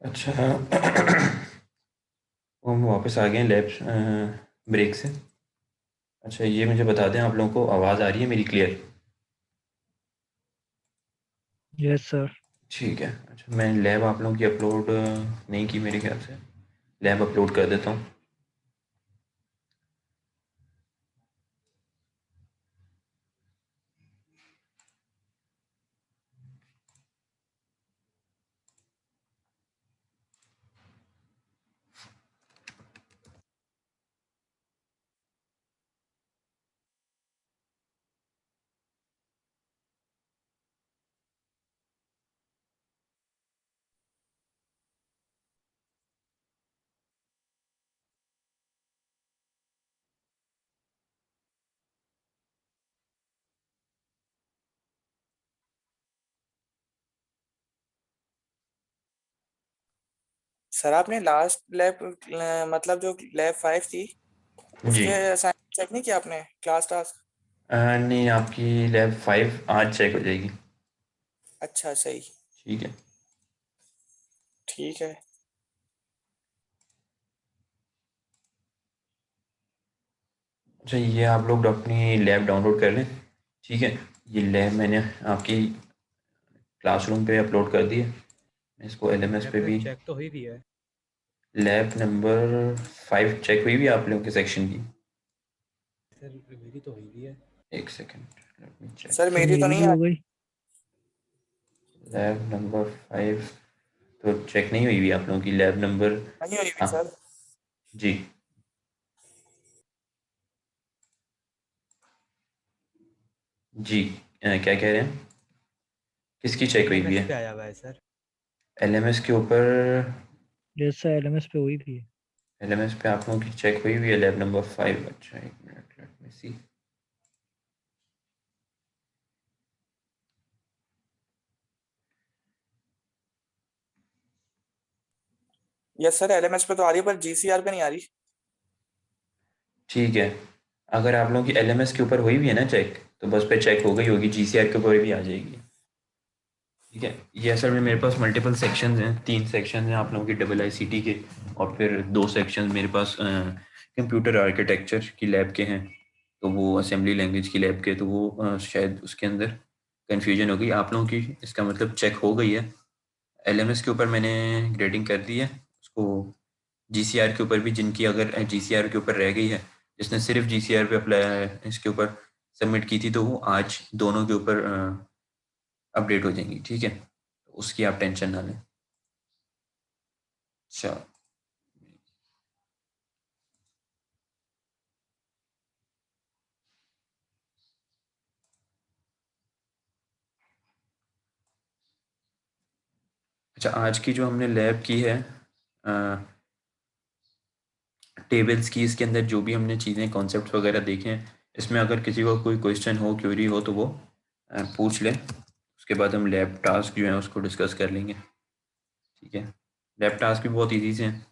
अच्छा। हम वापस आ गए हैं लैब ब्रेक से। अच्छा, ये मुझे बता दें, आप लोगों को आवाज़ आ रही है मेरी क्लियर? Yes sir. ठीक है। अच्छा, मैं लैब आप लोगों की अपलोड नहीं की मेरे ख्याल से। लैब अपलोड कर देता हूँ। सर आपने लास्ट लैब मतलब जो लैब 5 थी जी। उसके असाइनमेंट चेक नहीं किया आपने क्लास टास्क? नहीं, आपकी लैब 5 आज चेक हो जाएगी। अच्छा सही। ठीक है। ठीक है। अच्छा, ये आप लोग अपनी लैब डाउनलोड कर लें। ठीक है। ये लैब मैंने आपकी क्लासरूम पे अपलोड कर दी है। मैं इसको एलएमएस लैब पे फिर भी। चेक तो हुई भी है। लैब नंबर 5 चेक हुई भी है आप लोगों के सेक्शन की? सर मेरी तो हुई भी है। एक second, let me check. Sir sir मेरी तो मेरी नहीं भी आ हो गई। लैब नंबर 5 तो चेक नहीं हुई भी आप लोगों की लैब नंबर। नहीं हुई भी हाँ। सर। जी। जी। क्या कह रहे हैं? किसकी चेक हुई भी एलएमएस है? पे आया हुआ है सर। एलएमएस के ऊपर। यस सर, एलएमएस पे हुई थी। एलएमएस पे आप लोगों की चेक हुई हुई है लैब नंबर 5। अच्छा, एक मिनट, लेट मी सी। यस सर एलएमएस पे तो आ रही है पर जीसीआर पे नहीं आ रही। ठीक है। अगर आप लोगों की एलएमएस के ऊपर हुई भी है ना चेक, तो बस पे चेक हो गई होगी, जीसीआर के ऊपर भी आ जाएगी। ठीक है। ये असल में मेरे पास मल्टीपल सेक्शंस हैं, 3 सेक्शंस हैं आप लोगों की डबल आईसीटी के। और फिर 2 सेक्शंस मेरे पास कंप्यूटर आर्किटेक्चर की लैब के हैं। तो वो असेंबली लैंग्वेज की लैब के, तो वो शायद उसके अंदर कन्फ्यूजन हो गई आप लोगों की। इसका मतलब चेक हो गई है। एलएमएस के ऊपर मैंने ग्रेडिंग कर दी है उसको। जीसीआर के ऊपर भी, जिनकी अगर जीसीआर के ऊपर रह गई है, जिसने सिर्फ जीसीआर पे अप्लाई इसके ऊपर सबमिट की थी, तो वो आज दोनों के ऊपर अपडेट हो जाएंगी। ठीक है, तो उसकी आप टेंशन ना लें। अच्छा। अच्छा, आज की जो हमने लैब की है, टेबल्स की, इसके अंदर जो भी हमने चीज़ें कॉन्सेप्ट वगैरह देखे हैं, इसमें अगर किसी को कोई क्वेश्चन हो, क्वेरी हो, तो वो पूछ लें। उसके बाद हम लैब टास्क जो है उसको डिस्कस कर लेंगे। ठीक है। लैब टास्क भी बहुत ईजी से हैं।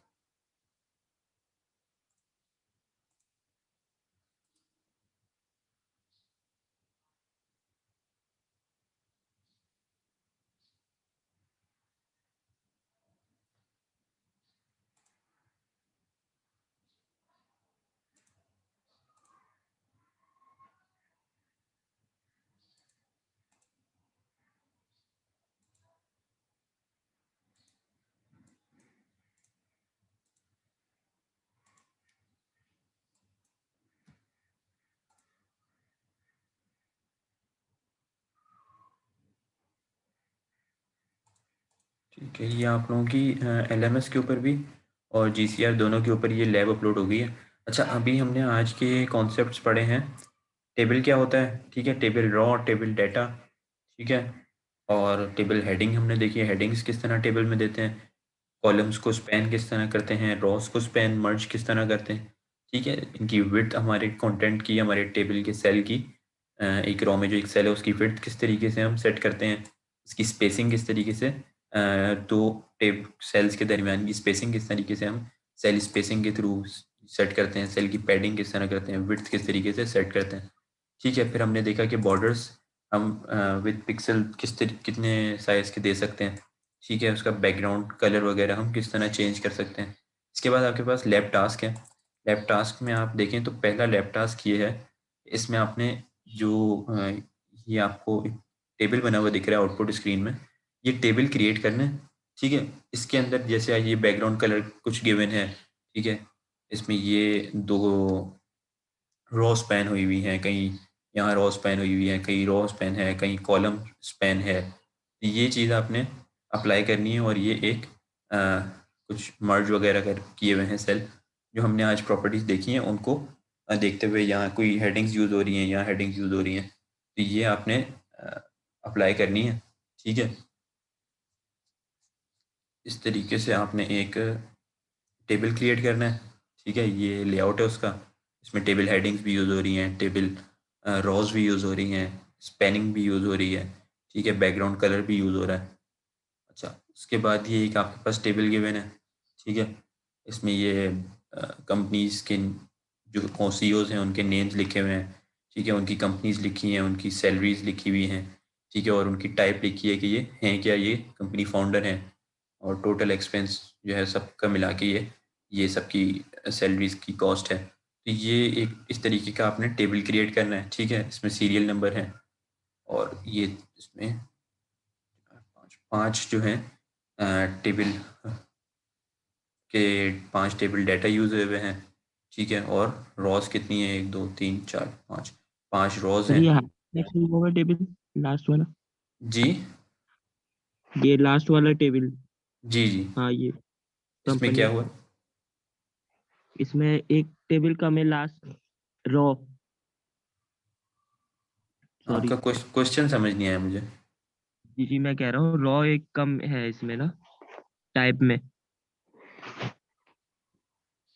ठीक है, ये आप लोगों की एलएमएस के ऊपर भी और जीसीआर दोनों के ऊपर ये लैब अपलोड हो गई है। अच्छा, अभी हमने आज के कॉन्सेप्ट्स पढ़े हैं। टेबल क्या होता है? ठीक है, टेबल रॉ, टेबल डेटा। ठीक है। और टेबल हेडिंग हमने देखी है, हेडिंग्स किस तरह टेबल में देते हैं। कॉलम्स को स्पैन किस तरह करते हैं, रॉस को स्पैन मर्ज किस तरह करते हैं। ठीक है। इनकी विड्थ, हमारे कंटेंट की, हमारे टेबल के सेल की, एक रॉ में जो एक सेल है उसकी विड्थ किस तरीके से हम सेट करते हैं। इसकी स्पेसिंग किस तरीके से, दो टेब सेल्स के दरमियान की स्पेसिंग किस तरीके से हम सेल स्पेसिंग के थ्रू सेट करते हैं। सेल की पैडिंग किस तरह करते हैं, विड्थ किस तरीके से सेट करते हैं। ठीक है। फिर हमने देखा कि बॉर्डर्स हम विद पिक्सल कितने साइज़ के दे सकते हैं। ठीक है, उसका बैकग्राउंड कलर वगैरह हम किस तरह चेंज कर सकते हैं। इसके बाद आपके पास लैब टास्क है। लैब टास्क में आप देखें तो पहला लैब टास्क ये है, इसमें आपने जो ये आपको टेबल बना हुआ दिख रहा है आउटपुट स्क्रीन में, ये टेबल क्रिएट करना है। ठीक है, इसके अंदर जैसे ये बैकग्राउंड कलर कुछ गिवन है, ठीक है, इसमें ये 2 रो स्पैन हुई हुई हैं, कहीं यहाँ रो स्पैन हुई हुई है, कहीं रो स्पैन है, कहीं कॉलम स्पैन है। ये चीज़ आपने अप्लाई करनी है और ये एक कुछ मर्ज वगैरह कर किए हुए हैं सेल, जो हमने आज प्रॉपर्टीज देखी हैं उनको देखते हुए यहाँ कोई हेडिंग्स यूज़ हो रही हैं, यहाँ हेडिंग्स यूज़ हो रही हैं, तो ये आपने अप्लाई करनी है। ठीक है, इस तरीके से आपने एक टेबल क्रिएट करना है। ठीक है, ये लेआउट है उसका, इसमें टेबल हेडिंग्स भी यूज़ हो रही हैं, टेबल रोज भी यूज़ हो रही हैं, स्पैनिंग भी यूज़ हो रही है। ठीक है, बैकग्राउंड कलर भी यूज़ हो रहा है। अच्छा, उसके बाद ये एक आपके पास टेबल गिवन है। ठीक है, इसमें ये कंपनीज के जो सीईओज हैं उनके नेम्स लिखे हुए हैं। ठीक है, उनकी कंपनीज लिखी हैं, उनकी सैलरीज लिखी हुई हैं। ठीक है, और उनकी टाइप लिखी है कि ये हैं क्या, ये कंपनी फाउंडर हैं, और टोटल एक्सपेंस जो है सबका मिला के ये सबकी सैलरीज की कॉस्ट है। तो ये एक इस तरीके का आपने टेबल क्रिएट करना है। ठीक है, इसमें सीरियल नंबर है, और ये इसमें पाँच जो हैं टेबल के 5 टेबल डाटा यूज हुए हैं। ठीक है, और रॉस कितनी है, 1 2 3 4 5, 5 रॉस सर हैं। ये नेक्स्ट होगा टेबल लास्ट वाला, जी ये लास्ट वाला टेबल। जी जी, हाँ ये इसमें क्या कंपनी, हुआ? इसमें एक टेबल कम है लास्ट रॉ, सॉरी। आपका क्वेश्चन समझ नहीं आया मुझे। जी जी मैं कह रहा हूँ रॉ एक कम है इसमें ना टाइप में।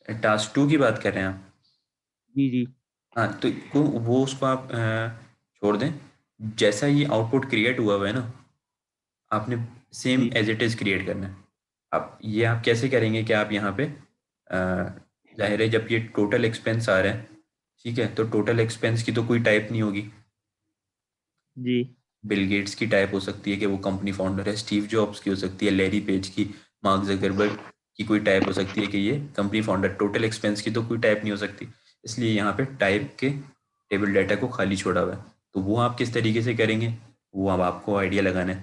टास्क 2 की बात कर रहे हैं आप? जी जी हाँ, तो वो उसको आप छोड़ दें। जैसा ये आउटपुट क्रिएट हुआ है ना, आपने सेम जी एज इट इज़ क्रिएट करना है। अब ये आप कैसे करेंगे कि आप यहाँ पे जाहिर है जब ये टोटल एक्सपेंस आ रहा है, ठीक है, तो टोटल एक्सपेंस की तो कोई टाइप नहीं होगी। जी बिल गेट्स की टाइप हो सकती है कि वो कंपनी फाउंडर है, स्टीव जॉब्स की हो सकती है, लैरी पेज की, मार्क जकरबर्ग की कोई टाइप हो सकती है कि ये कंपनी फाउंडर। टोटल एक्सपेंस की तो कोई टाइप नहीं हो सकती, इसलिए यहाँ पे टाइप के टेबल डाटा को खाली छोड़ा हुआ है। तो वो आप किस तरीके से करेंगे, वो अब आपको आइडिया लगाना है।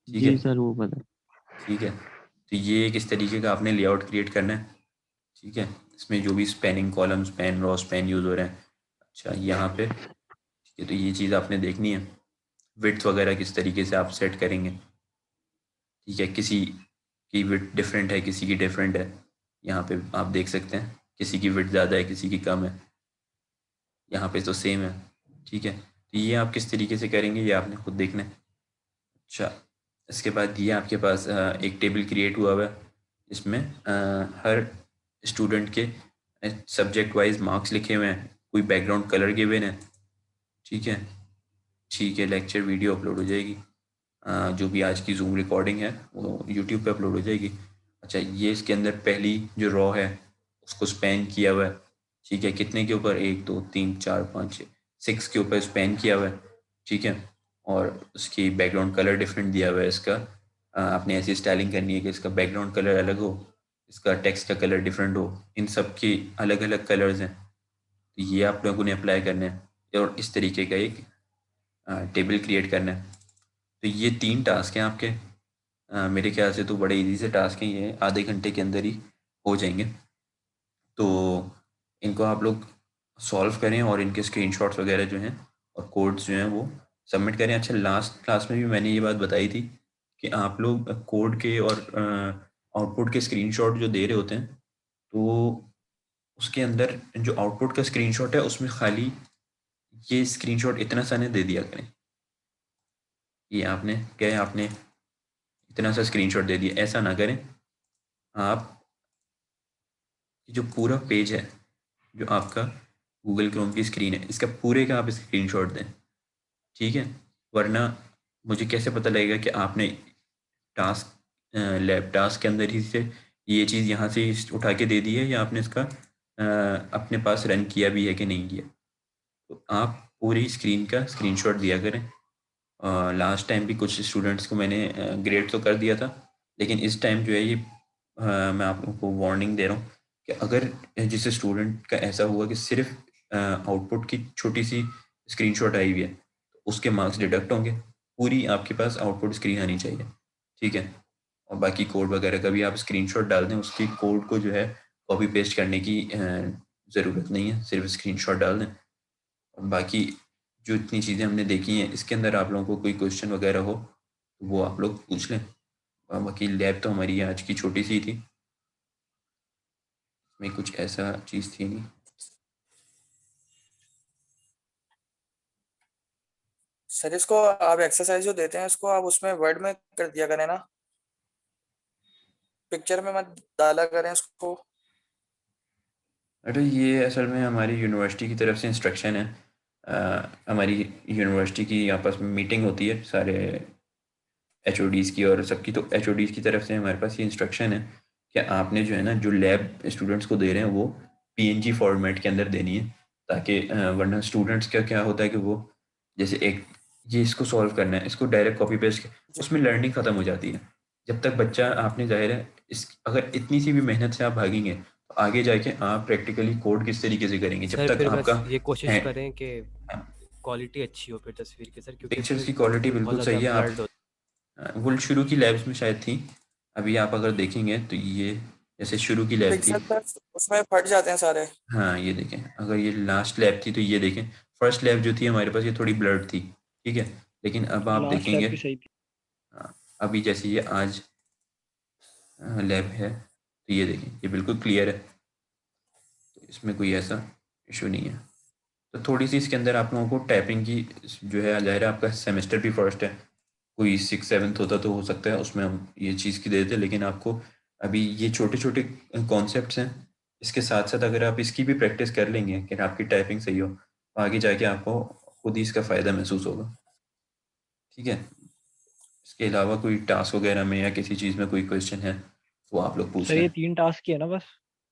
ठीक है, जी सर वो पता। ठीक है, तो ये एक इस तरीके का आपने लेआउट क्रिएट करना है। ठीक है, इसमें जो भी spanning column span raw span use हो रहे हैं। अच्छा, यहाँ पे ठीक है, तो ये चीज़ आपने देखनी है, विड्थ वगैरह किस तरीके से आप सेट करेंगे। ठीक है, किसी की विड्थ डिफरेंट है, किसी की डिफरेंट है, यहाँ पे आप देख सकते हैं, किसी की विड्थ ज़्यादा है, किसी की कम है, यहाँ पे तो सेम है। ठीक है, तो ये आप किस तरीके से करेंगे ये आपने खुद देखना है। अच्छा, इसके बाद ये आपके पास एक टेबल क्रिएट हुआ है, इसमें हर स्टूडेंट के सब्जेक्ट वाइज मार्क्स लिखे हुए हैं, कोई बैकग्राउंड कलर गिवन है। ठीक है, ठीक है, लेक्चर वीडियो अपलोड हो जाएगी, जो भी आज की जूम रिकॉर्डिंग है वो यूट्यूब पे अपलोड हो जाएगी। अच्छा, ये इसके अंदर पहली जो रॉ है उसको स्पैन किया हुआ है। ठीक है, कितने के ऊपर, 1 2 3 4 5 6, 6 के ऊपर स्पैन किया हुआ है। ठीक है, और उसकी बैकग्राउंड कलर डिफरेंट दिया हुआ है इसका। आपने ऐसी स्टाइलिंग करनी है कि इसका बैकग्राउंड कलर अलग हो, इसका टेक्स्ट का कलर डिफरेंट हो, इन सब की अलग अलग कलर्स हैं। तो ये आप लोगों ने अप्लाई करना है और इस तरीके का एक टेबल क्रिएट करना है। तो ये 3 टास्क हैं आपके। मेरे ख्याल से तो बड़े इजी से टास्क हैं, ये आधे घंटे के अंदर ही हो जाएंगे। तो इनको आप लोग सॉल्व करें और इनके स्क्रीनशॉट्स वगैरह जो हैं और कोड्स जो हैं वो सबमिट करें। अच्छा, लास्ट क्लास में भी मैंने ये बात बताई थी कि आप लोग कोड के और आउटपुट के स्क्रीनशॉट जो दे रहे होते हैं, तो उसके अंदर जो आउटपुट का स्क्रीनशॉट है उसमें खाली ये स्क्रीनशॉट इतना सा नहीं दे दिया करें। ये आपने क्या है, आपने इतना सा स्क्रीनशॉट दे दिया, ऐसा ना करें। आप जो पूरा पेज है, जो आपका गूगल क्रोम की स्क्रीन है, इसका पूरे का आप स्क्रीनशॉट दें। ठीक है, वरना मुझे कैसे पता लगेगा कि आपने टास्क लैब टास्क के अंदर ही से ये चीज़ यहाँ से उठा के दे दी है या आपने इसका अपने पास रन किया भी है कि नहीं किया। तो आप पूरी स्क्रीन का स्क्रीनशॉट दिया करें। लास्ट टाइम भी कुछ स्टूडेंट्स को मैंने ग्रेड तो कर दिया था, लेकिन इस टाइम जो है ये मैं आप लोगों को वार्निंग दे रहा हूँ कि अगर जिस स्टूडेंट का ऐसा हुआ कि सिर्फ आउटपुट की छोटी सी स्क्रीनशॉट आई हुई है, तो उसके मार्क्स डिडक्ट होंगे। पूरी आपके पास आउटपुट स्क्रीन आनी चाहिए, ठीक है। और बाकी कोड वगैरह का भी आप स्क्रीनशॉट डाल दें, उसकी कोड को जो है कॉपी पेस्ट करने की ज़रूरत नहीं है, सिर्फ स्क्रीनशॉट डाल दें। और बाकी जो इतनी चीज़ें हमने देखी हैं, इसके अंदर आप लोगों को कोई क्वेश्चन वगैरह हो तो वो आप लोग पूछ लें। बाकी लैब तो हमारी आज की छोटी सी थी, इसमें कुछ ऐसा चीज़ थी नहीं। सर इसको आप एक्सरसाइज जो देते हैं इसको आप उसमें वर्ड में कर दिया करें ना, पिक्चर में मत डाला करें इसको। अरे ये असल में हमारी यूनिवर्सिटी की तरफ से इंस्ट्रक्शन है। हमारी यूनिवर्सिटी की आपस में मीटिंग होती है सारे एचओडीज़ की और सबकी, तो एचओडीज़ की तरफ से हमारे पास ये इंस्ट्रक्शन है कि आपने जो है ना जो लैब स्टूडेंट्स को दे रहे हैं वो पीएनजी फॉर्मेट के अंदर देनी है, ताकि वरना स्टूडेंट्स का क्या होता है कि वो जैसे एक ये इसको सॉल्व करना है, इसको डायरेक्ट कॉपी पेस्ट, उसमें लर्निंग ख़त्म हो जाती है। जब तक बच्चा आपने ज़ाहिर है इस अगर इतनी सी भी मेहनत से आप भागेंगे तो आगे जाके आप प्रैक्टिकली कोड किस तरीके से करेंगे जब सर तक फिर आपका बस ये कोशिश है। करें कि क्वालिटी अच्छी हो फिर तस्वीर की सर, क्योंकि पिक्चर्स फिर की क्वालिटी बहुत बिल्कुल ज़्यादा सही है। आप ब्लर्ड होता वो शुरू की लैब्स में शायद थी, अभी आप अगर देखेंगे तो ये जैसे शुरू की लैब थी। पिक्सल सर उसमें फट जाते हैं सारे। हाँ ये देखें, अगर ये लास्ट लैब थी तो ये देखें, फर्स्ट लैब जो थी हमारे पास ये थोड़ी ब्लर्ड थी, ठीक है। लेकिन अब आप लास्ट लैब देखेंगे, भी सही थी। हाँ, अभी जैसे ये आज लैब है तो ये देखें ये बिल्कुल क्लियर है, तो इसमें कोई ऐसा इशू नहीं है। तो थोड़ी सी इसके अंदर आप लोगों को टाइपिंग की जो है, ज़ाहिर है आपका सेमेस्टर भी फर्स्ट है, कोई 6 7 होता तो हो सकता है उसमें हम ये चीज़ की दे देते, लेकिन आपको अभी ये छोटे छोटे कॉन्सेप्ट्स हैं, इसके साथ साथ अगर आप इसकी भी प्रैक्टिस कर लेंगे कि आपकी टाइपिंग सही हो तो आगे जाके आपको खुद ही इसका फ़ायदा महसूस होगा, ठीक है। इसके अलावा कोई टास्क वगैरह में या किसी चीज़ में कोई क्वेश्चन है वो आप लोग पूछ सर ये लें। 3 टास्क की है ना बस?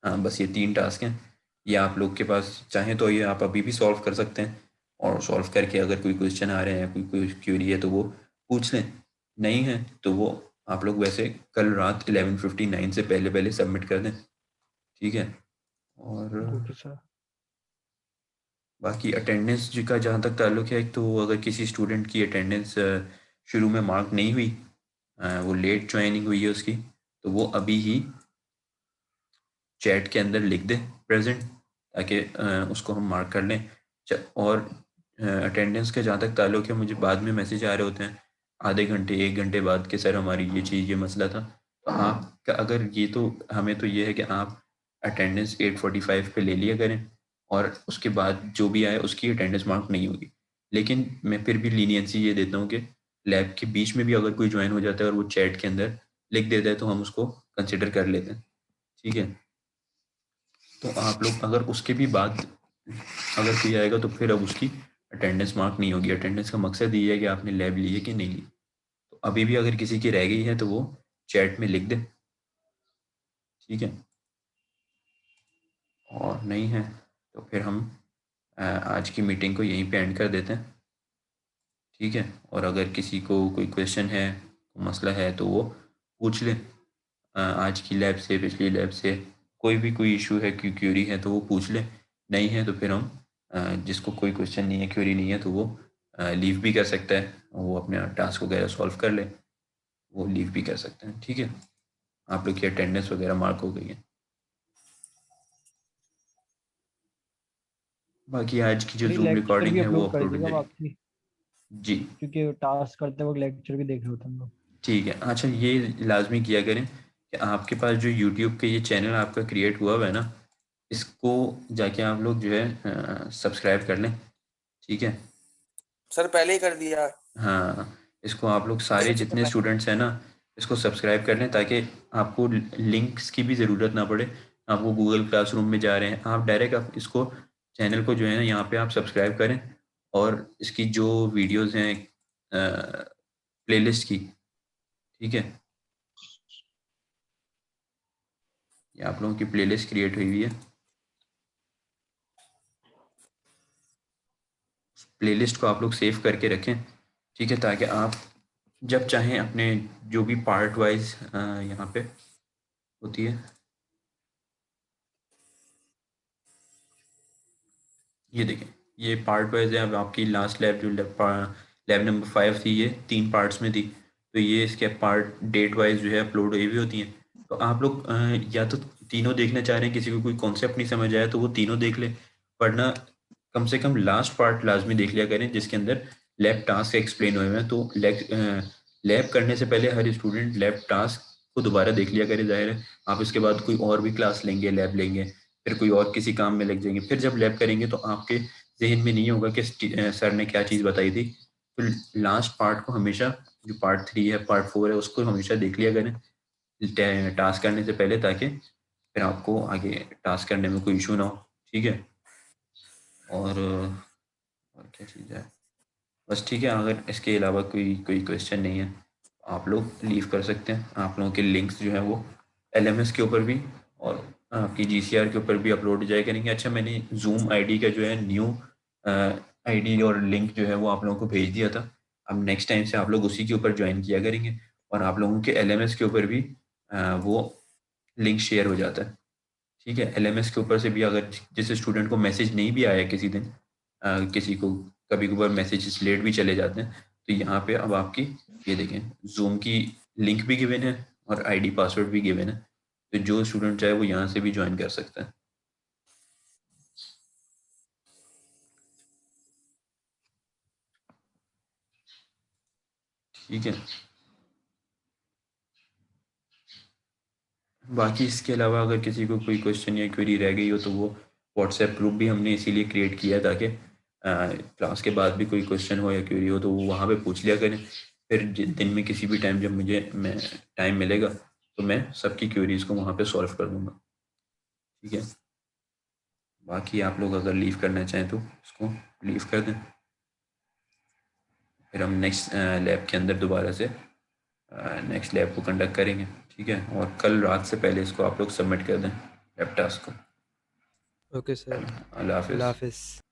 हाँ बस ये 3 टास्क हैं, ये आप लोग के पास चाहें तो ये आप अभी भी सॉल्व कर सकते हैं, और सॉल्व करके अगर कोई क्वेश्चन आ रहे हैं, कोई कोई क्वेरी है तो वो पूछ लें, नहीं है तो वो आप लोग वैसे कल रात 11:59 से पहले पहले सबमिट कर दें, ठीक है। और ओके सर। बाकी अटेंडेंस जी का जहाँ तक ताल्लुक है, तो अगर किसी स्टूडेंट की अटेंडेंस शुरू में मार्क नहीं हुई, वो लेट ज्वाइनिंग हुई है उसकी, तो वो अभी ही चैट के अंदर लिख दें प्रेजेंट, ताकि उसको हम मार्क कर लें। और अटेंडेंस का जहाँ तक ताल्लुक है, मुझे बाद में मैसेज आ रहे होते हैं आधे घंटे 1 घंटे बाद कि सर हमारी ये चीज़ ये मसला था। तो आपका अगर ये तो हमें तो ये है कि आप अटेंडेंस 8:45 पे ले लिया करें, और उसके बाद जो भी आए उसकी अटेंडेंस मार्क नहीं होगी। लेकिन मैं फिर भी लीनियंसी ये देता हूँ कि लैब के बीच में भी अगर कोई ज्वाइन हो जाता है और वो चैट के अंदर लिख देता है तो हम उसको कंसिडर कर लेते हैं, ठीक है। तो आप लोग अगर उसके भी बाद अगर कोई आएगा तो फिर अब उसकी अटेंडेंस मार्क नहीं होगी। अटेंडेंस का मकसद ये है कि आपने लैब ली है कि नहीं ली। तो अभी भी अगर किसी की रह गई है तो वो चैट में लिख दे, ठीक है। और नहीं है तो फिर हम आज की मीटिंग को यहीं पे एंड कर देते हैं, ठीक है। और अगर किसी को कोई क्वेश्चन है, मसला है तो वो पूछ ले, आज की लैब से, पिछली लैब से, कोई भी कोई इशू है, कोई क्यूरी है तो वो पूछ ले। नहीं है तो फिर हम जिसको कोई क्वेश्चन नहीं है, क्यूरी नहीं है, तो वो लीव भी कर सकता है, वो अपने टास्क वगैरह सॉल्व कर ले, वो लीव भी कर सकते हैं, ठीक है। आप लोग की अटेंडेंस वगैरह मार्क हो गई है। बाकी आज की जो सर ये जूम लेक्चर रिकॉर्डिंग भी है वो अपलोड कर अपलोड हो दीजिएगा जाएगी। आपकी, जी क्योंकि टास्क करते वक्त लेक्चर भी देख रहे होते हैं हम लोग। ठीक है। अच्छा ये लाजमी किया करें कि आपके पास जो यूट्यूब के ये चैनल आपका क्रिएट हुआ हुआ है ना, इसको जाके आप लोग जो है सब्सक्राइब कर लें, ठीक है। सर पहले ही कर दिया। हाँ इसको आप लोग सारे देख चुके जितने मैं। स्टूडेंट्स हैं ना, इसको सब्सक्राइब कर लें ताकि आपको लिंक्स की भी ज़रूरत ना पड़े। आप वो गूगल क्लासरूम में जा रहे हैं, आप डायरेक्ट आप इसको चैनल को जो है ना यहाँ पे आप सब्सक्राइब करें, और इसकी जो वीडियोस हैं प्लेलिस्ट की, ठीक है, ये आप लोगों की प्लेलिस्ट क्रिएट हुई हुई है, प्लेलिस्ट को आप लोग सेव करके रखें, ठीक है, ताकि आप जब चाहें अपने जो भी पार्ट वाइज यहाँ पे होती है, ये देखें, ये पार्ट वाइज है। अब आपकी लास्ट लैब जो लैब नंबर 5 थी, ये 3 पार्ट्स में थी, तो ये इसके पार्ट डेट वाइज जो है अपलोड हुई भी होती हैं। तो आप लोग या तो तीनों देखना चाह रहे हैं, किसी को कोई कॉन्सेप्ट नहीं समझ आया तो वो तीनों देख ले, वरना कम से कम लास्ट पार्ट लाजमी देख लिया करें जिसके अंदर लैब टास्क एक्सप्लेन हुए हैं। तो लैब करने से पहले हर स्टूडेंट लैब टास्क को दोबारा देख लिया करे। जाहिर है आप इसके बाद कोई और भी क्लास लेंगे, लैब लेंगे, फिर कोई और किसी काम में लग जाएंगे, फिर जब लैब करेंगे तो आपके जहन में नहीं होगा कि सर ने क्या चीज़ बताई थी। तो लास्ट पार्ट को हमेशा, जो पार्ट 3 है, पार्ट 4 है, उसको हमेशा देख लिया करें टास्क करने से पहले, ताकि फिर आपको आगे टास्क करने में कोई इशू ना हो। ठीक है, और क्या चीज़ है, बस ठीक है। अगर इसके अलावा कोई कोई क्वेश्चन नहीं है, आप लोग लीव कर सकते हैं। आप लोगों के लिंक्स जो हैं वो LMS के ऊपर भी और आपकी GCR के ऊपर भी अपलोड हो जाए करेंगे। अच्छा, मैंने जूम आईडी का जो है न्यू आईडी और लिंक जो है वो आप लोगों को भेज दिया था। अब नेक्स्ट टाइम से आप लोग उसी के ऊपर ज्वाइन किया करेंगे, और आप लोगों के LMS के ऊपर भी वो लिंक शेयर हो जाता है। ठीक है, LMS के ऊपर से भी अगर जिस स्टूडेंट को मैसेज नहीं भी आया किसी दिन, किसी को कभी कभार मैसेजेस लेट भी चले जाते हैं, तो यहाँ पे अब आपकी ये देखें, जूम की लिंक भी गिवन है और आईडी पासवर्ड भी गिवन है, तो जो स्टूडेंट चाहे वो यहाँ से भी ज्वाइन कर सकता है। ठीक है, बाकी इसके अलावा अगर किसी को कोई क्वेश्चन या क्वेरी रह गई हो तो वो व्हाट्सएप ग्रुप भी हमने इसीलिए क्रिएट किया है, ताकि क्लास के बाद भी कोई क्वेश्चन हो या क्वेरी हो तो वो वहाँ पे पूछ लिया करें। फिर दिन में किसी भी टाइम जब मुझे मैं टाइम मिलेगा तो मैं सबकी क्वेरीज़ को वहाँ पे सॉल्व कर दूँगा। ठीक है, बाकी आप लोग अगर लीव करना चाहें तो उसको लीव कर दें, फिर हम नेक्स्ट लैब के अंदर दोबारा से नेक्स्ट लैब को कंडक्ट करेंगे। ठीक है, और कल रात से पहले इसको आप लोग सबमिट कर दें लैब टास्क को। ओके सर, अल्लाह हाफिज़। अल्लाह हाफिज़।